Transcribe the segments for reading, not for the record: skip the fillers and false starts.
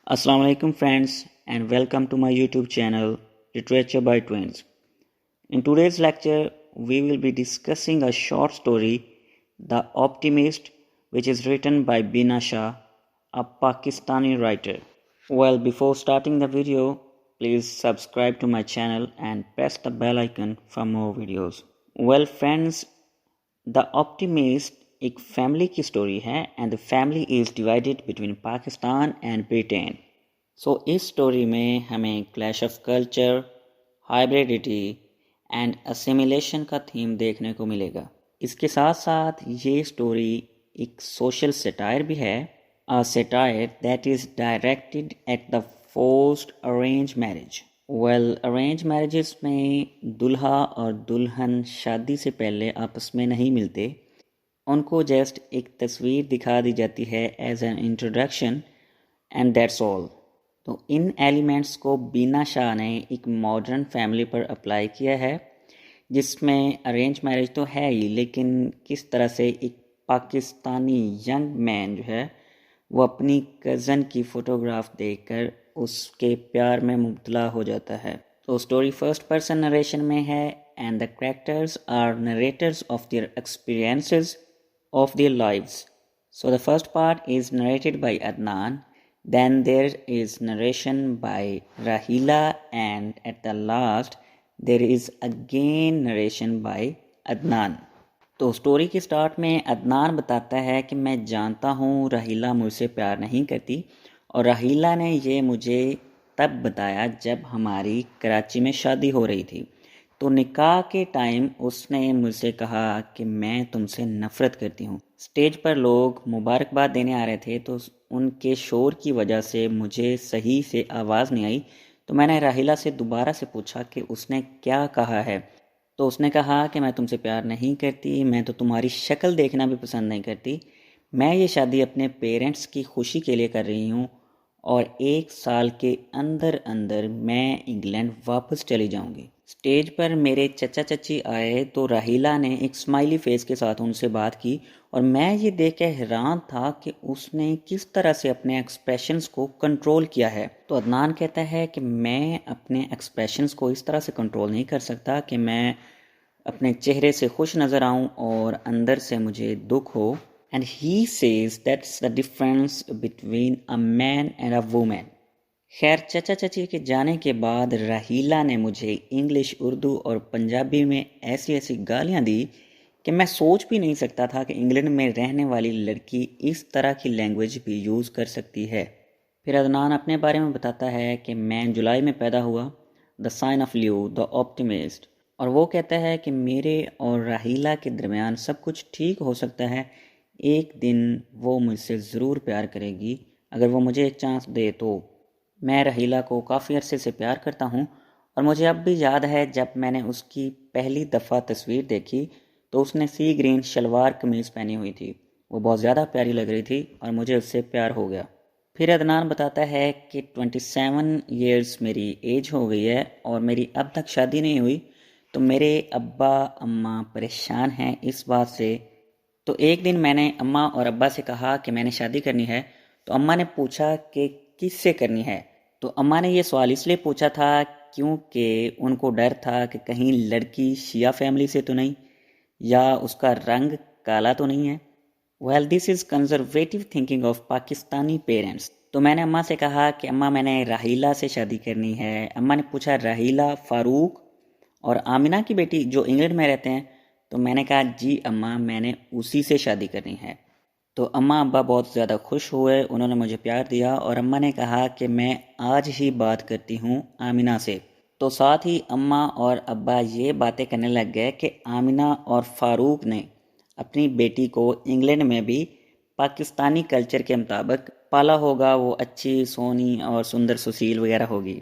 Assalamu alaikum friends and welcome to my YouTube channel Literature by Twins. In today's lecture we will be discussing a short story The Optimist, which is written by Bina Shah, a Pakistani writer. Well, before starting the video, please subscribe to my channel and press the bell icon for more videos. Well friends, The Optimist एक family की story है and the family is divided between Pakistan and Britain. So इस story में हमें clash of culture, hybridity and assimilation का theme देखने को मिलेगा. इसके साथ साथ ये स्टोरी एक सोशल सेटायर भी है, a satire that is directed at the forced arrange marriage. Well, arrange marriages में दुल्हा और दुल्हन शादी से पहले आपस में नहीं मिलते. उनको जस्ट एक तस्वीर दिखा दी जाती है as an introduction and that's all. तो इन एलिमेंट्स को बीना शाह ने एक मॉडर्न फैमिली पर अप्लाई किया है, जिसमें अरेंज मैरिज तो है ही, लेकिन किस तरह से एक पाकिस्तानी यंग मैन जो है वो अपनी कज़न की फ़ोटोग्राफ देखकर उसके प्यार में मुब्तला हो जाता है. तो स्टोरी फर्स्ट पर्सन नरेशन में है and the characters are narrators of their experiences of their lives. So the first part is narrated by Adnan, then there is narration by Rahila, and at the last there is again narration by Adnan. तो story के start में अदनान बताता है कि मैं जानता हूँ राहिला मुझसे प्यार नहीं करती, और राहिला ने ये मुझे तब बताया जब हमारी कराची में शादी हो रही थी. तो निकाह के टाइम उसने मुझसे कहा कि मैं तुमसे नफ़रत करती हूँ. स्टेज पर लोग मुबारकबाद देने आ रहे थे, तो उनके शोर की वजह से मुझे सही से आवाज़ नहीं आई. तो मैंने राहिला से दोबारा से पूछा कि उसने क्या कहा है. तो उसने कहा कि मैं तुमसे प्यार नहीं करती, मैं तो तुम्हारी शक्ल देखना भी पसंद नहीं करती. मैं ये शादी अपने पेरेंट्स की खुशी के लिए कर रही हूँ, और 1 साल के अंदर अंदर मैं इंग्लैंड वापस चली जाऊँगी. स्टेज पर मेरे चचा चची आए तो राहिला ने एक स्माइली फेस के साथ उनसे बात की, और मैं ये देख के हैरान था कि उसने किस तरह से अपने एक्सप्रेशंस को कंट्रोल किया है. तो अदनान कहता है कि मैं अपने एक्सप्रेशंस को इस तरह से कंट्रोल नहीं कर सकता कि मैं अपने चेहरे से खुश नज़र आऊं और अंदर से मुझे दुख हो. And he says that's the difference between a man and a women. खैर, चचा चची के जाने के बाद राहिला ने मुझे इंग्लिश, उर्दू और पंजाबी में ऐसी ऐसी गालियाँ दी कि मैं सोच भी नहीं सकता था कि इंग्लैंड में रहने वाली लड़की इस तरह की लैंग्वेज भी यूज़ कर सकती है. फिर अदनान अपने बारे में बताता है कि मैं जुलाई में पैदा हुआ, the sign of Leo, the optimist. और वो कहता है कि मेरे और राहिला के दरमियान सब कुछ ठीक हो सकता है. एक दिन वो मुझसे ज़रूर प्यार करेगी अगर वो मुझे एक चांस दे. तो मैं राहिला को काफ़ी अरसे से प्यार करता हूँ, और मुझे अब भी याद है जब मैंने उसकी पहली दफ़ा तस्वीर देखी तो उसने सी ग्रीन शलवार कमीज़ पहनी हुई थी. वो बहुत ज़्यादा प्यारी लग रही थी और मुझे उससे प्यार हो गया. फिर अदनान बताता है कि 27 ईयर्स मेरी एज हो गई है और मेरी अब तक शादी नहीं हुई. तो मेरे अब्बा अम्मा परेशान हैं इस बात से. तो एक दिन मैंने अम्मा और अब्बा से कहा कि मैंने शादी करनी है. तो अम्मा ने पूछा कि किससे करनी है. तो अम्मा ने ये सवाल इसलिए पूछा था क्योंकि उनको डर था कि कहीं लड़की शिया फैमिली से तो नहीं, या उसका रंग काला तो नहीं है. Well, this is conservative thinking of Pakistani parents. तो मैंने अम्मा से कहा कि अम्मा मैंने राहिला से शादी करनी है. अम्मा ने पूछा राहिला फारूक और आमिना की बेटी जो इंग्लैंड में रहते हैं. तो मैंने कहा जी अम्मा, मैंने उसी से शादी करनी है. तो अम्मा अब्बा बहुत ज़्यादा खुश हुए, उन्होंने मुझे प्यार दिया, और अम्मा ने कहा कि मैं आज ही बात करती हूँ आमिना से. तो साथ ही अम्मा और अब्बा ये बातें करने लग गए कि आमिना और फ़ारूक ने अपनी बेटी को इंग्लैंड में भी पाकिस्तानी कल्चर के मुताबिक पाला होगा, वो अच्छी सोनी और सुंदर सुशील वगैरह होगी.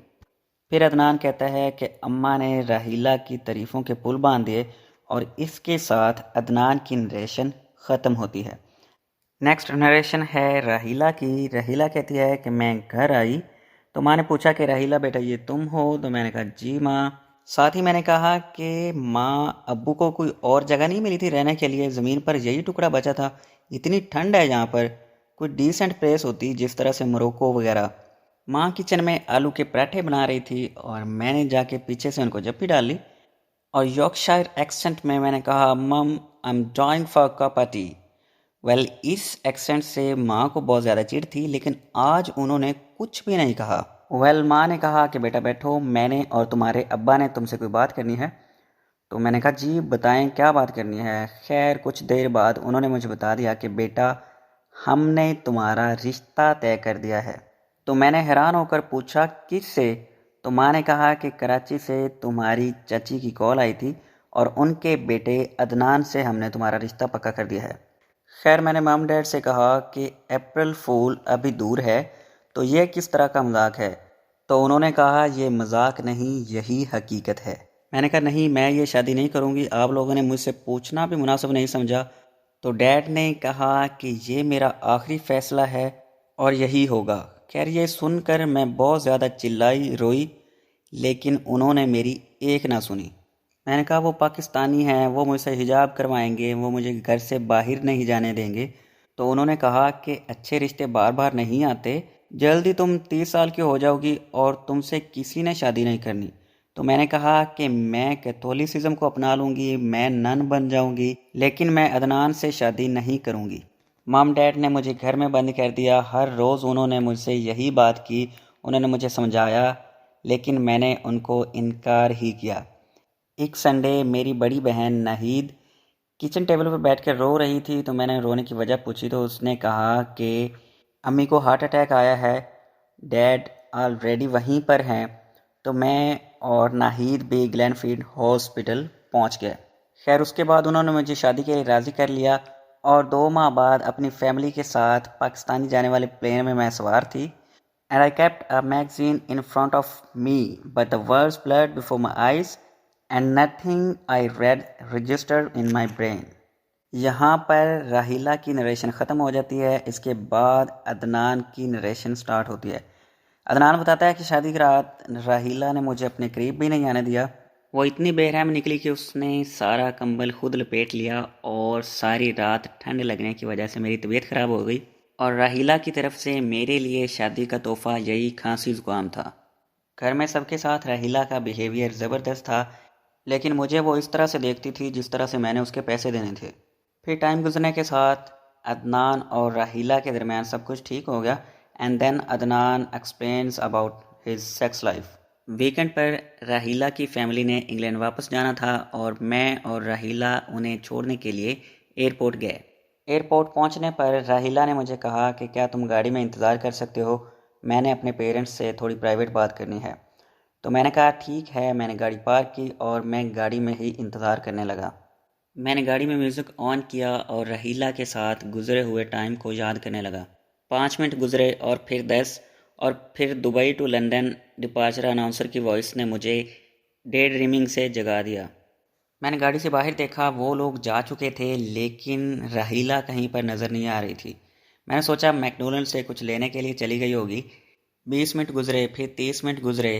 फिर अदनान कहता है कि अम्मा ने राहिला की तारीफ़ों के पुल बांध दिए, और इसके साथ अदनान की नरेशन ख़त्म होती है. नेक्स्ट नरेशन है राहिला की. राहिला कहती है कि मैं घर आई तो माँ ने पूछा कि राहिला बेटा ये तुम हो. तो मैंने कहा जी माँ. साथ ही मैंने कहा कि माँ, अब्बू को कोई और जगह नहीं मिली थी रहने के लिए, ज़मीन पर यही टुकड़ा बचा था. इतनी ठंड है यहाँ पर, कोई डिसेंट प्लेस होती जिस तरह से मोरक्को वगैरह. माँ किचन में आलू के पराठे बना रही थी और मैंने जाके पीछे से उनको जप्पी डाली और यॉर्कशायर एक्सेंट में मैंने कहा, मम I am drawing for cup T. Well, इस एक्सेंट से माँ को बहुत ज़्यादा चिढ़ थी, लेकिन आज उन्होंने कुछ भी नहीं कहा। वेल, माँ ने कहा कि बेटा बैठो, मैंने और तुम्हारे अब्बा ने तुमसे कोई बात करनी है। तो मैंने कहा जी बताएं क्या बात करनी है। खैर कुछ देर बाद उन्होंने मुझे बता दिया कि बेटा हमने तुम्हारा रिश्ता तय कर दिया है। तो मैंने हैरान होकर पूछा किससे? तो माँ ने कहा कि कराची से तुम्हारी चाची की कॉल आई थी और उनके बेटे अदनान से हमने तुम्हारा रिश्ता पक्का कर दिया है। खैर मैंने मम डैड से कहा कि अप्रैल फूल अभी दूर है, तो ये किस तरह का मजाक है? तो उन्होंने कहा ये मजाक नहीं, यही हकीकत है। मैंने कहा नहीं, मैं ये शादी नहीं करूँगी, आप लोगों ने मुझसे पूछना भी मुनासिब नहीं समझा। तो डैड ने कहा कि ये मेरा आखिरी फ़ैसला है और यही होगा। खैर ये सुनकर मैं बहुत ज़्यादा चिल्लाई रोई, लेकिन उन्होंने मेरी एक ना सुनी। मैंने कहा वो पाकिस्तानी हैं, वो मुझसे हिजाब करवाएंगे, वो मुझे घर से बाहर नहीं जाने देंगे। तो उन्होंने कहा कि अच्छे रिश्ते बार बार नहीं आते, जल्दी तुम 30 साल की हो जाओगी और तुमसे किसी ने शादी नहीं करनी। तो मैंने कहा कि मैं कैथोलिसिज्म को अपना लूँगी, मैं नन बन जाऊँगी, लेकिन मैं अदनान से शादी नहीं करूँगी। मम डैड ने मुझे घर में बंद कर दिया। हर रोज़ उन्होंने मुझसे यही बात की, उन्होंने मुझे समझाया, लेकिन मैंने उनको इनकार ही किया। एक संडे मेरी बड़ी बहन नाहिद किचन टेबल पर बैठकर रो रही थी, तो मैंने रोने की वजह पूछी तो उसने कहा कि अम्मी को हार्ट अटैक आया है, डैड ऑलरेडी वहीं पर हैं। तो मैं और नाहिद भी ग्लेनफील्ड हॉस्पिटल पहुंच गए। खैर उसके बाद उन्होंने मुझे शादी के लिए राज़ी कर लिया और 2 माह बाद अपनी फैमिली के साथ पाकिस्तानी जाने वाले प्लेन में मैं सवार थी। And I kept a magazine in front of me but the words blurred before my eyes and nothing I read registered in my brain. यहाँ पर राहिला की नरेशन ख़त्म हो जाती है। इसके बाद अदनान की नरेशन स्टार्ट होती है। अदनान बताता है कि शादी की रात राहिला ने मुझे अपने करीब भी नहीं आने दिया। वो इतनी बेरहम निकली कि उसने सारा कंबल खुद लपेट लिया और सारी रात ठंड लगने की वजह से मेरी तबीयत ख़राब हो गई। और राहिला की तरफ से मेरे लिए शादी का तोहफ़ा यही खांसी ज़ुकाम था। घर में सबके साथ राहिला का बिहेवियर ज़बरदस्त था, लेकिन मुझे वो इस तरह से देखती थी जिस तरह से मैंने उसके पैसे देने थे। फिर टाइम गुजरने के साथ अदनान और राहिला के दरमियान सब कुछ ठीक हो गया। And then Adnan explains about his sex life. Weekend पर राहिला की फैमिली ने इंग्लैंड वापस जाना था और मैं और राहिला उन्हें छोड़ने के लिए एयरपोर्ट गए। एयरपोर्ट पहुंचने पर राहिला ने मुझे कहा कि क्या तुम गाड़ी में इंतज़ार कर सकते हो, मैंने अपने पेरेंट्स से थोड़ी प्राइवेट बात करनी है। तो मैंने कहा ठीक है। मैंने गाड़ी पार्क की और मैं गाड़ी में ही इंतज़ार करने लगा। मैंने गाड़ी में म्यूज़िक ऑन किया और राहिला के साथ गुजरे हुए टाइम को याद करने लगा। 5 मिनट गुजरे और फिर 10 और फिर Dubai to London departure announcer की वॉइस ने मुझे डे ड्रीमिंग से जगा दिया। मैंने गाड़ी से बाहर देखा, वो लोग जा चुके थे, लेकिन राहिला कहीं पर नज़र नहीं आ रही थी। मैंने सोचा मैकडोनल्ड से कुछ लेने के लिए चली गई होगी। 20 मिनट गुजरे, फिर 30 मिनट गुजरे,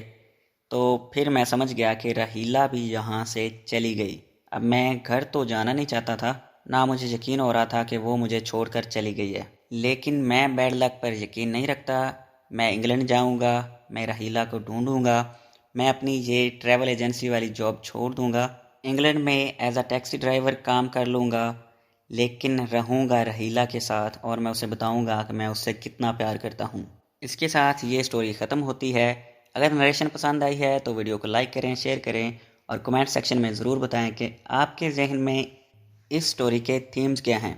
तो फिर मैं समझ गया कि राहिला भी यहाँ से चली गई। अब मैं घर तो जाना नहीं चाहता था, ना मुझे यकीन हो रहा था कि वो मुझे छोड़कर चली गई है। लेकिन मैं बैड लक पर यकीन नहीं रखता। मैं इंग्लैंड जाऊँगा, मैं राहिला को ढूंढूंगा, मैं अपनी ये ट्रैवल एजेंसी वाली जॉब छोड़ दूँगा, इंग्लैंड में एज अ टैक्सी ड्राइवर काम कर लूँगा, लेकिन रहूँगा राहिला के साथ और मैं उसे बताऊँगा कि मैं उससे कितना प्यार करता हूँ। इसके साथ ये स्टोरी ख़त्म होती है। अगर नरेशन पसंद आई है तो वीडियो को लाइक करें, शेयर करें और कमेंट सेक्शन में ज़रूर बताएं कि आपके जहन में इस स्टोरी के थीम्स क्या हैं।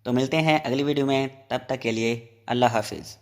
तो मिलते हैं अगली वीडियो में, तब तक के लिए अल्लाह हाफिज़।